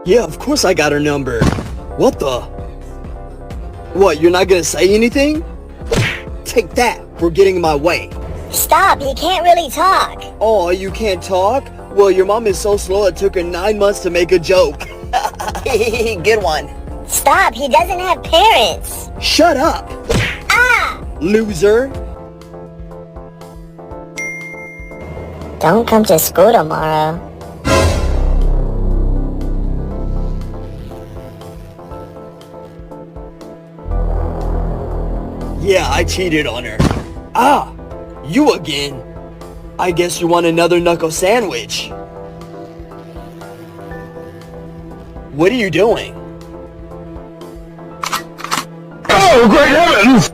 Yeah, of course I got her number. What the? What, you're not gonna say anything? Take that for getting in my way. Stop, he can't really talk. Oh, you can't talk? Well, your mom is so slow it took her 9 months to make a joke. Good one. Stop, he doesn't have parents. Shut up, Ah! loser. Don't come to school tomorrow. Yeah, I cheated on her. Ah, you again. I guess you want another knuckle sandwich. What are you doing? Oh, great heavens!